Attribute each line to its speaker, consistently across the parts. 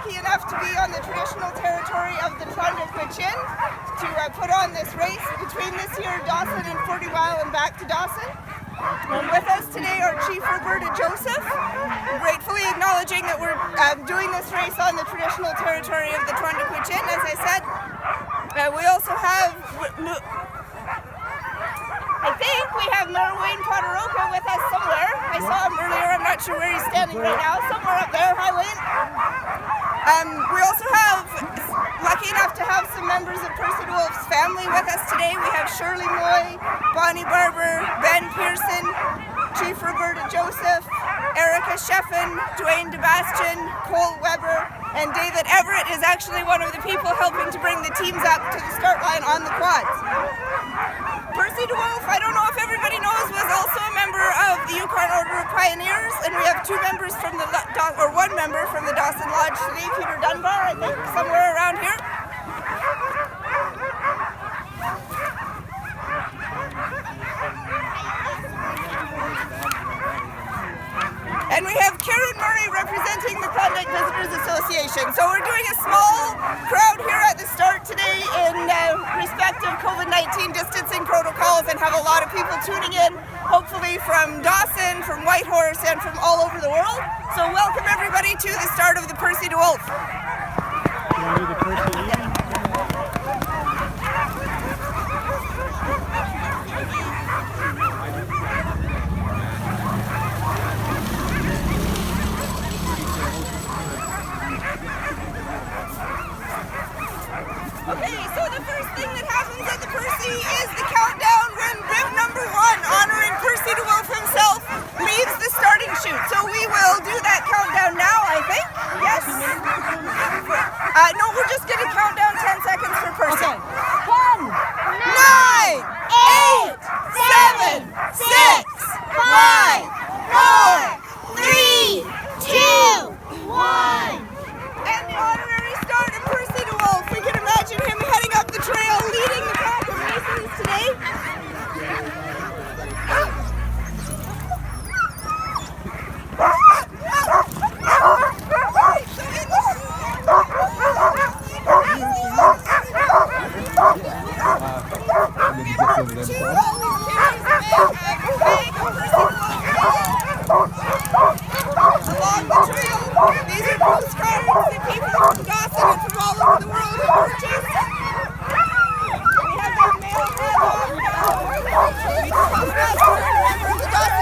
Speaker 1: lucky enough to be on the traditional territory of the Tr'ondëk Hwëch'in to put on this race between this year Dawson and Fortymile and back to Dawson. And with us today are Chief Roberta Joseph, gratefully acknowledging that we're doing this race on the traditional territory of the Tr'ondëk Hwëch'in, as I said. We also have, I think we have Wayne Potteroka with us somewhere. I saw him earlier, I'm not sure where he's standing right now, somewhere up there. Hi Wayne. We also have, lucky enough to have some members of Percy DeWolfe's family with us today. We have Shirley Moy, Bonnie Barber, Ben Pearson, Chief Roberta Joseph, Erica Sheffin, Dwayne DeBastian, Cole Weber, and David Everett is actually one of the people helping to bring the teams up to the start line on the quads. Percy DeWolfe, I don't know if everybody knows, was also a member of the Yukon Order of Pioneers, and we have one member from the Dawson Lodge today, Peter Dunbar, I think, somewhere around here. And we have Karen Murray representing the Tr'ondëk Visitors Association. So we're doing a small crowd here at the start today in respect of COVID-19 distancing protocols, and have a lot of people tuning in, hopefully from Dawson, from Whitehorse, and from all over the world. So welcome everybody to the start of the Percy DeWolfe. Okay, so the first thing that happens at the Percy is the countdown when rib number 1, honoring Percy DeWolfe himself, leaves the starting chute. So we will do that countdown now, I think. Yes? No, we're just going to count down 10 seconds for Percy. Okay. 10, 9, 8, 7, 6, 5, 4, 3, 2, 1. And the honorary start of Percy DeWolfe. We can imagine him heading up the trail, leading the pack of races today. Along the trail, these are postcards that people from Dawson and from all over the world have purchased. We have their mail drop off. We just postcards for a member of the Dawson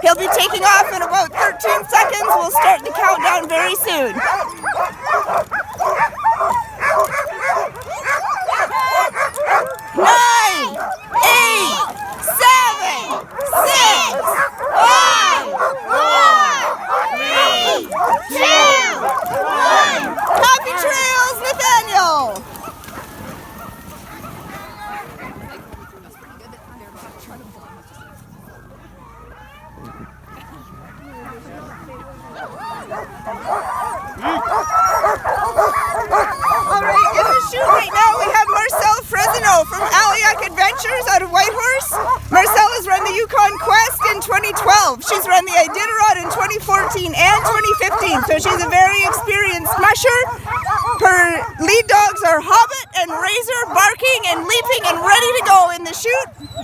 Speaker 1: He'll be taking off in about 13 seconds. We'll start the countdown very soon. 9, 8, 7, 6, 5, 4, 3, 2, 1. Happy trails, Nathaniel! Alright, in the chute right now we have Marcel Fresno from Aliac Adventures out of Whitehorse. Marcel has run the Yukon Quest in 2012 12. She's run the Iditarod in 2014 and 2015, so she's a very experienced musher. Her lead dogs are Hobbit and Razor, barking and leaping and ready to go in the chute.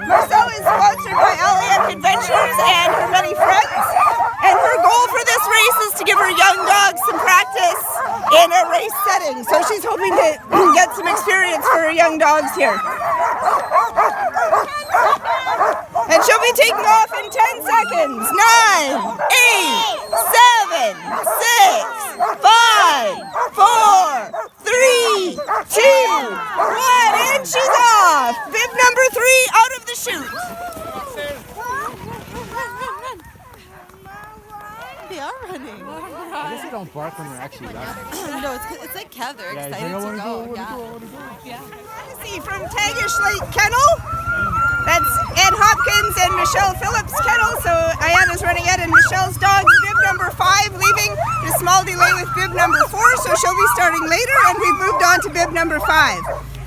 Speaker 1: Marcel is sponsored by LAF Adventures and her many friends, and her goal for this race is to give her young dogs some practice in a race setting, so she's hoping to get some experience for her young dogs here. And she'll be taking off in 10 seconds. 9, 8, 7, 6, 5, 4, 3, 2, 1, and she's off. Bib number 3 out of the chute.
Speaker 2: They are running.
Speaker 3: I guess they don't bark when they're actually running.
Speaker 2: No, it's like Kev. They're excited to go. Yeah.
Speaker 1: See, from Tagish Lake Kennel. That's Ed Hopkins and Michelle Phillips' kennel, so Ayana's running Ed and Michelle's dogs. Bib number 5 leaving. A small delay with bib number 4, so she'll be starting later, and we've moved on to bib number 5.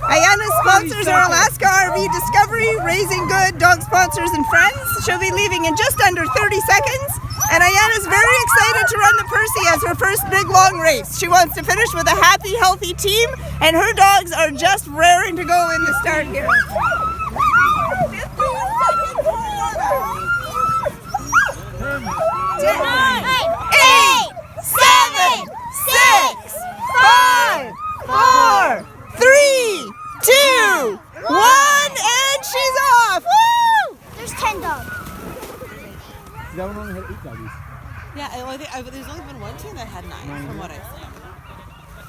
Speaker 1: Ayana's sponsors are Alaska RV Discovery, Raising Good, dog sponsors and friends. She'll be leaving in just under 30 seconds, and Ayana's very excited to run the Percy as her first big long race. She wants to finish with a happy, healthy team, and her dogs are just raring to go in the start here. 10, 8, 7, 6, 5, 4, 3, 2, 1, and she's off! Woo!
Speaker 4: There's 10 dogs.
Speaker 3: That one only had 8 doggies.
Speaker 2: Yeah, there's only been one team that had 9 from what I've seen.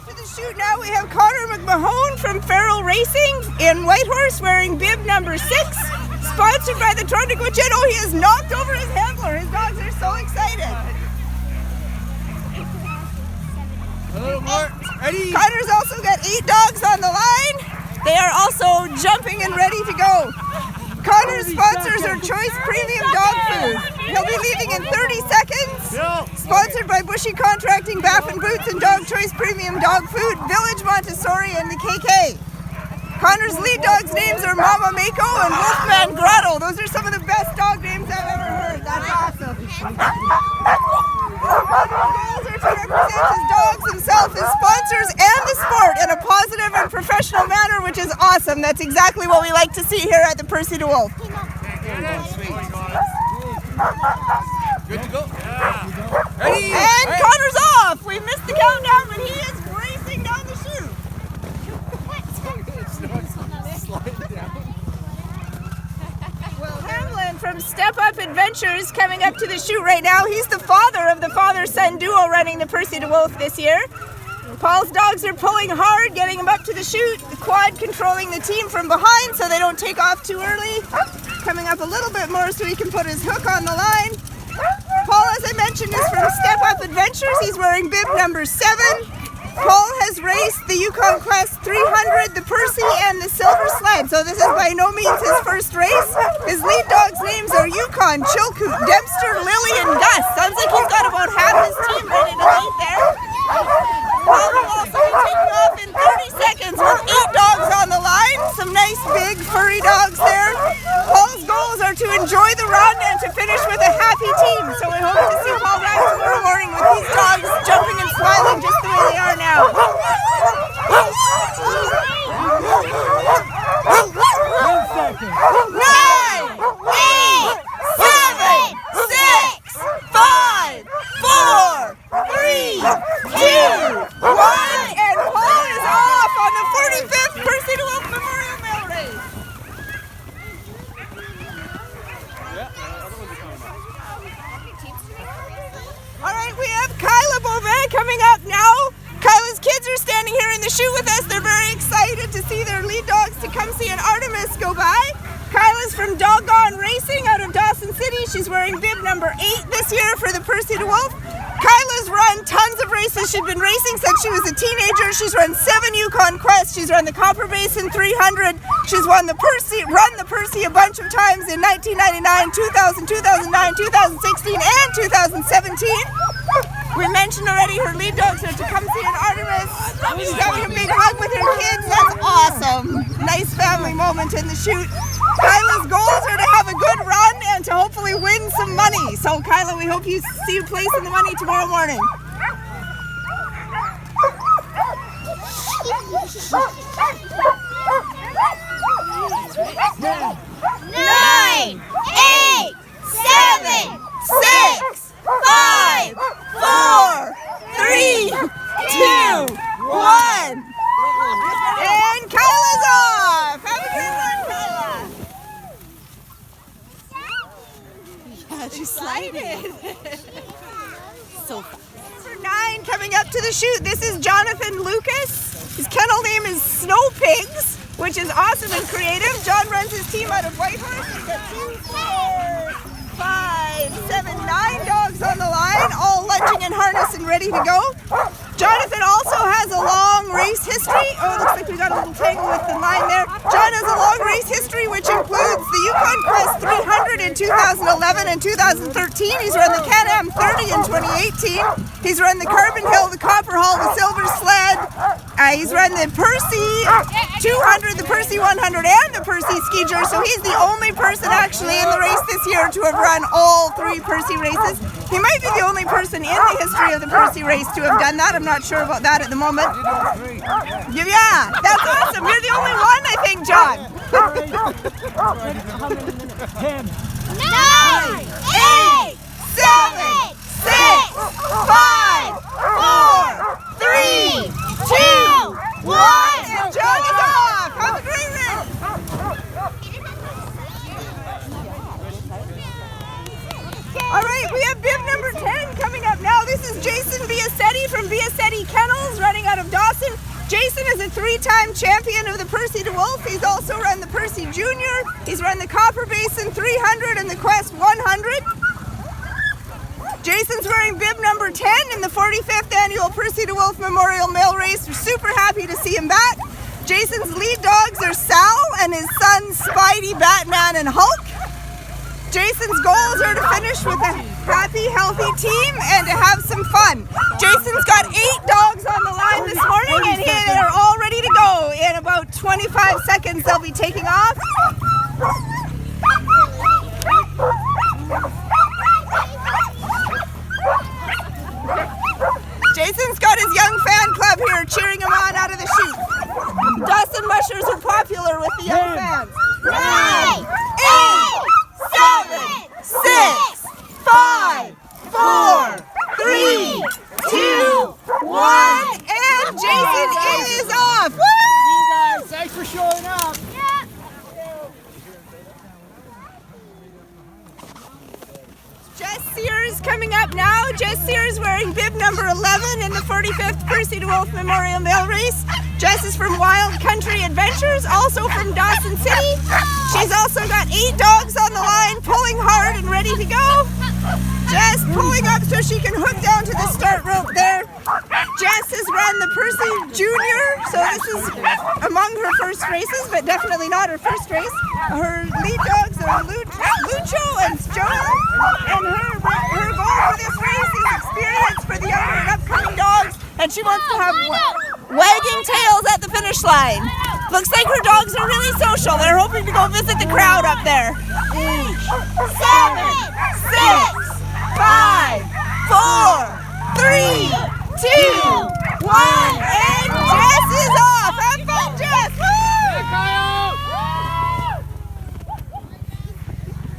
Speaker 1: To the chute now we have Connor Mcmahon from Feral Racing in Whitehorse wearing bib number 6, sponsored by the Tr'ondëk Hwëch'in. Oh, he has knocked over his handler. His dogs are so excited.
Speaker 3: A little more. Ready?
Speaker 1: Connor's also got 8 dogs on the line. They are also jumping and ready to go. Connor's sponsors are Choice Premium Dog Food. He'll be leaving in 30 seconds. Sponsored by Bushy Contracting, Baffin Boots, and Dog Choice Premium Dog Food, Village Montessori, and the KK. Connor's lead dogs' names are Mama Mako and Wolfman Grotto. Those are some of the best dog names I've ever heard. That's awesome. Connor's goals are to represent his dogs, himself, his sponsors, and the sport in a positive and professional manner, which is awesome. That's exactly what we like to see here at the Percy DeWolfe.
Speaker 3: Good to go. Yeah. Ready?
Speaker 1: And Connor's off. We missed the countdown, but he is racing down the chute. Will Hamlin from Step Up Adventures coming up to the chute right now. He's the father of the father-son duo running the Percy DeWolfe this year. Paul's dogs are pulling hard, getting him up to the chute. The quad controlling the team from behind so they don't take off too early. Coming up a little bit more so he can put his hook on the line. Paul, as I mentioned, is from Step Up Adventures. He's wearing bib number 7. Paul has raced the Yukon Quest 300, the Percy, and the Silver Sled, so this is by no means his first race. His lead dogs' names are Yukon, Chilkoot, Dempster, Lily, and Gus. Sounds like he's got about half his team ready to lead there. Paul will also be taking off in 30 seconds with 8 dogs on the line. Some nice big furry dogs there. Paul's goals are to enjoy the run and to finish with a happy team. So we hope to see Paul back tomorrow morning with these dogs jumping and smiling just the way they are now.
Speaker 3: 1 second.
Speaker 1: 9, 8, 7, 6, 5, 4, 3, 2, 1, and Paul is off on the 45th Percy DeWolfe Memorial Mail Race. All right, we have Kyla Beauvais coming up now. Kyla's kids are standing here in the chute with us. They're very excited to see their lead dogs to come see an Artemis go by. Kyla's from Doggone Racing out of Dawson City. She's wearing bib number 8 this year for the Percy DeWolfe. Kyla's run tons of races. She's been racing since she was a teenager. She's run 7 Yukon Quests. She's run the Copper Basin 300. She's run the Percy a bunch of times in 1999, 2000, 2009, 2016, and 2017. We mentioned already her lead dogs are to come see an Artemis. She's having a big hug with her kids. That's awesome. Nice family moment in the chute. Kyla's goals are to have a good run and and to hopefully win some money. So Kyla, we hope you see you placing the money tomorrow morning. 9, 8, 7, 6, 5, 4, 3, 2, 1. And Kyla's off. Have a good one, Kyla.
Speaker 2: Yeah, she slided. So fast.
Speaker 1: Number 9 coming up to the chute. This is Jonathan Lucas. His kennel name is Snow Pigs, which is awesome and creative. John runs his team out of Whitehorse. He's got 2, 4, 5, 7, 9 dogs on the line, all lunging in harness and ready to go. Jonathan also has a long race history. Oh, it looks like we got a little tangle with the line there. John has a long race history, which includes the Yukon Quest 300 in 2011 and 2013. He's run the Can-Am 30 in 2018. He's run the Carbon Hill, the Copper Hall, the Silver Sled. He's run the Percy 200, the Percy 100, and the Percy Ski Tour. So he's the only person actually in the race this year to have run all 3 Percy races. He might be the only person in the history of the Percy race to have done that. I'm not sure about that at the moment. Yeah, that's awesome. You're the only one, I think, John.
Speaker 3: 10.
Speaker 1: 9, 8, 7, 6, 5, 4, 3, 2, 1. And John is off. Have a great race. All right, we have bib number 10 coming up now. This is Jason Biasetti from Biasetti Kennels, running out of Dawson. Jason is a 3-time champion of the Percy DeWolfe. He's also run the Percy Junior. He's run the Copper Basin 300 and the Quest 100. Jason's wearing bib number 10 in the 45th annual Percy DeWolfe Memorial Mail Race. We're super happy to see him back. Jason's lead dogs are Sal and his sons Spidey, Batman, and Hulk. Jason's goals are to finish with a happy, healthy team and to have some fun. Jason's got 8 dogs on the line this morning and they are all ready to go. In about 25 seconds, they'll be taking off. Jason's got his young fan club here cheering him on out of the chute. Dawson Mushers are popular with the young fans. 9, 8, 7, 6, 5, 4, 3, 2, 1, and Jason is off. Woo!
Speaker 3: See you guys. Thanks for showing up.
Speaker 1: Jess Sears coming up now. Jess Sears wearing bib number 11 in the 45th Percy DeWolfe Memorial Mail Race. Jess is from Wild Country Adventures, also from Dawson City. She's also got 8 dogs on the line, pulling hard and ready to go. Jess pulling up so she can hook down to the start rope there. Jess has run the Percy Junior, so this is among her first races, but definitely not her first race. Her lead dogs are Lucho and Jonah, and her goal for this race is experience for the younger and upcoming dogs, and she wants to have wagging tails at the finish line. Looks like her dogs are really social. They're hoping to go visit the crowd up there. 7, 6, 5, 4, 3, 2, 1, and Jess is off. Have fun, Jess.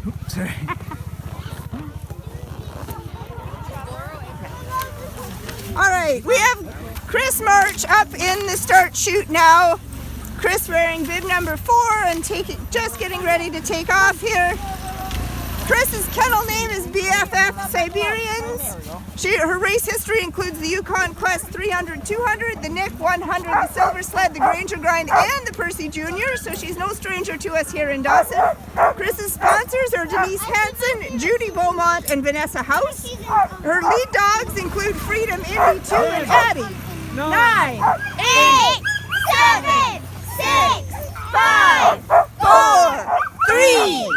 Speaker 1: Woo!
Speaker 3: Sorry.
Speaker 1: All right, we have Chris March up in the start chute now. Chris wearing bib number 4 and just getting ready to take off here. Chris's kennel name is BFF Siberians. Her race history includes the Yukon Quest 300, 200, the Nick 100, the Silver Sled, the Granger Grind, and the Percy Junior, so she's no stranger to us here in Dawson. Chris's sponsors are Denise Hansen, Judy Beaumont, and Vanessa House. Her lead dogs include Freedom, Indy 2, and Addie. 9, 8, 7, 6, 5, 4, 3,